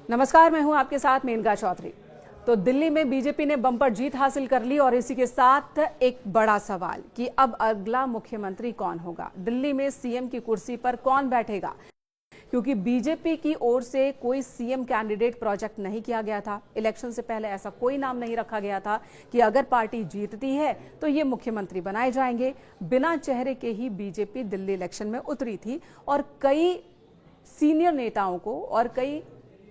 नमस्कार, मैं हूं आपके साथ मेनका चौधरी। तो दिल्ली में बीजेपी ने बम्पर जीत हासिल कर ली और इसी के साथ एक बड़ा सवाल कि अब अगला मुख्यमंत्री कौन होगा, दिल्ली में सीएम की कुर्सी पर कौन बैठेगा। क्योंकि बीजेपी की ओर से कोई सीएम कैंडिडेट प्रोजेक्ट नहीं किया गया था। इलेक्शन से पहले ऐसा कोई नाम नहीं रखा गया था कि अगर पार्टी जीतती है तो ये मुख्यमंत्री बनाए जाएंगे। बिना चेहरे के ही बीजेपी दिल्ली इलेक्शन में उतरी थी और कई सीनियर नेताओं को और कई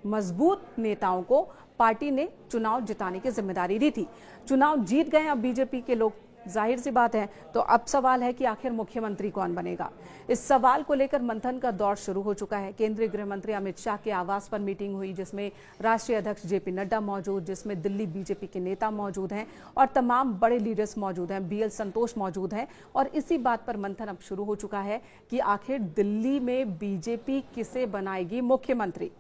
मजबूत नेताओं को पार्टी ने चुनाव जिताने की जिम्मेदारी दी थी। चुनाव जीत गए अब बीजेपी के लोग, जाहिर सी बात है। तो अब सवाल है कि आखिर मुख्यमंत्री कौन बनेगा। इस सवाल को लेकर मंथन का दौर शुरू हो चुका है। केंद्रीय गृह मंत्री अमित शाह के आवास पर मीटिंग हुई, जिसमें राष्ट्रीय अध्यक्ष जेपी नड्डा मौजूद, जिसमें दिल्ली बीजेपी के नेता मौजूद हैं और तमाम बड़े लीडर्स मौजूद हैं। बीएल संतोष मौजूद हैं और इसी बात पर मंथन अब शुरू हो चुका है कि आखिर दिल्ली में बीजेपी किसे बनाएगी मुख्यमंत्री।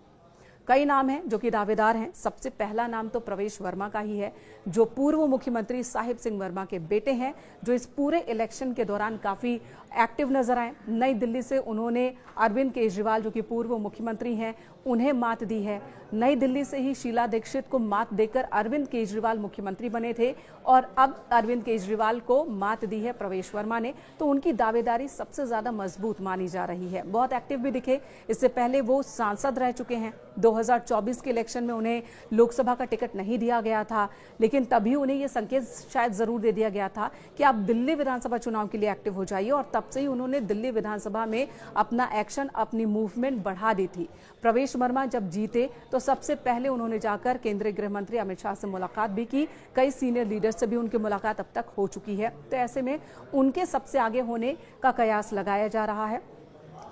कई नाम हैं जो कि दावेदार हैं। सबसे पहला नाम तो प्रवेश वर्मा का ही है, जो पूर्व मुख्यमंत्री साहिब सिंह वर्मा के बेटे हैं, जो इस पूरे इलेक्शन के दौरान काफी एक्टिव नजर आए। नई दिल्ली से उन्होंने अरविंद केजरीवाल, जो कि पूर्व मुख्यमंत्री हैं, उन्हें मात दी है। नई दिल्ली से ही शीला दीक्षित को मात देकर अरविंद केजरीवाल मुख्यमंत्री बने थे और अब अरविंद केजरीवाल को मात दी है प्रवेश वर्मा ने। तो उनकी दावेदारी सबसे ज्यादा मजबूत मानी जा रही है। बहुत एक्टिव भी दिखे। इससे पहले वो सांसद रह चुके हैं। 2024 के इलेक्शन में उन्हें लोकसभा का टिकट नहीं दिया गया था, लेकिन तभी उन्हें यह संकेत शायद जरूर दे दिया गया था कि आप दिल्ली विधानसभा चुनाव के लिए एक्टिव हो जाइए, और तब से ही उन्होंने दिल्ली विधानसभा में अपना एक्शन, अपनी मूवमेंट बढ़ा दी थी। प्रवेश वर्मा जब जीते तो सबसे पहले उन्होंने जाकर केंद्रीय गृह मंत्री अमित शाह से मुलाकात भी की। कई सीनियर लीडर से भी उनकी मुलाकात अब तक हो चुकी है। तो ऐसे में उनके सबसे आगे होने का कयास लगाया जा रहा है।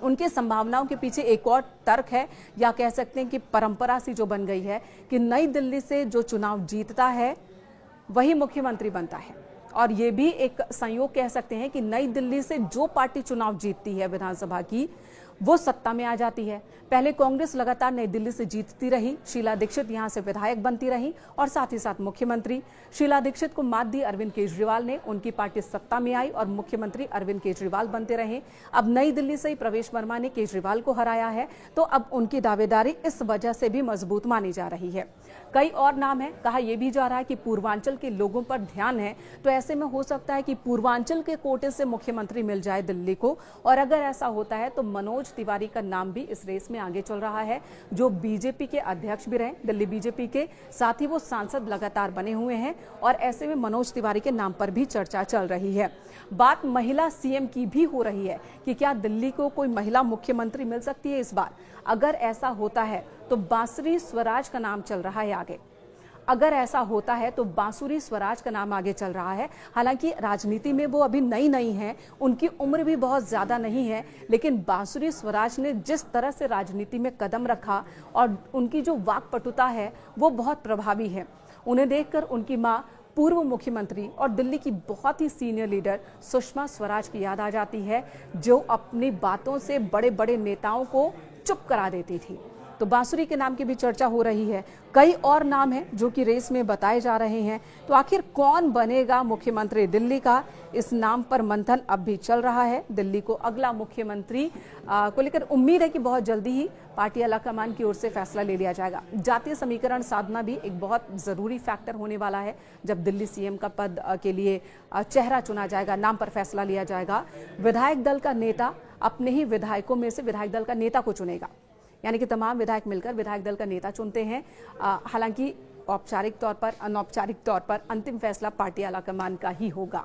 उनके संभावनाओं के पीछे एक और तर्क है, या कह सकते हैं कि परंपरा सी जो बन गई है कि नई दिल्ली से जो चुनाव जीतता है वही मुख्यमंत्री बनता है। और ये भी एक संयोग कह सकते हैं कि नई दिल्ली से जो पार्टी चुनाव जीतती है विधानसभा की, वो सत्ता में आ जाती है। पहले कांग्रेस लगातार नई दिल्ली से जीतती रही, शीला दीक्षित यहां से विधायक बनती रही और साथ ही साथ मुख्यमंत्री। शीला दीक्षित को मात दी अरविंद केजरीवाल ने, उनकी पार्टी सत्ता में आई और मुख्यमंत्री अरविंद केजरीवाल बनते रहे। अब नई दिल्ली से ही प्रवेश वर्मा ने केजरीवाल को हराया है, तो अब उनकी दावेदारी इस वजह से भी मजबूत मानी जा रही है। कई और नाम है। कहा यह भी जा रहा है कि पूर्वांचल के लोगों पर ध्यान है, तो ऐसे में हो सकता है कि पूर्वांचल के कोटे से मुख्यमंत्री मिल जाए दिल्ली को। और अगर ऐसा होता है तो मनोज तिवारी का नाम भी इस रेस में आगे चल रहा है, जो बीजेपी के अध्यक्ष भी रहे दिल्ली बीजेपी के, साथ ही वो सांसद लगातार बने हुए हैं। और ऐसे में मनोज तिवारी के नाम पर भी चर्चा चल रही है। बात महिला सीएम की भी हो रही है कि क्या दिल्ली को कोई महिला मुख्यमंत्री मिल सकती है इस बार। अगर ऐसा होता है तो बांसुरी स्वराज का नाम चल रहा है आगे। अगर ऐसा होता है तो बांसुरी स्वराज का नाम आगे चल रहा है। हालांकि राजनीति में वो अभी नई नहीं है, उनकी उम्र भी बहुत ज्यादा नहीं है, लेकिन बांसुरी स्वराज ने जिस तरह से राजनीति में कदम रखा और उनकी जो वाकपटुता है वो बहुत प्रभावी है। उन्हें देखकर उनकी मां पूर्व मुख्यमंत्री और दिल्ली की बहुत ही सीनियर लीडर सुषमा स्वराज की याद आ जाती है, जो अपनी बातों से बड़े बड़े नेताओं को चुप करा देती थी। तो बांसुरी के नाम की भी चर्चा हो रही है। कई और नाम हैं जो कि रेस में बताए जा रहे हैं। तो आखिर कौन बनेगा मुख्यमंत्री दिल्ली का, इस नाम पर मंथन अब भी चल रहा है। दिल्ली को अगला मुख्यमंत्री को लेकर उम्मीद है कि बहुत जल्दी ही पार्टी आलाकमान की ओर से फैसला ले लिया जाएगा। जातीय समीकरण साधना भी एक बहुत जरूरी फैक्टर होने वाला है। जब दिल्ली सीएम का पद के लिए चेहरा चुना जाएगा, नाम पर फैसला लिया जाएगा, विधायक दल का नेता अपने ही विधायकों में से विधायक दल का नेता को चुनेगा, यानी कि तमाम विधायक मिलकर विधायक दल का नेता चुनते हैं। हालांकि औपचारिक तौर पर, अनौपचारिक तौर पर अंतिम फैसला पार्टी आलाकमान का ही होगा।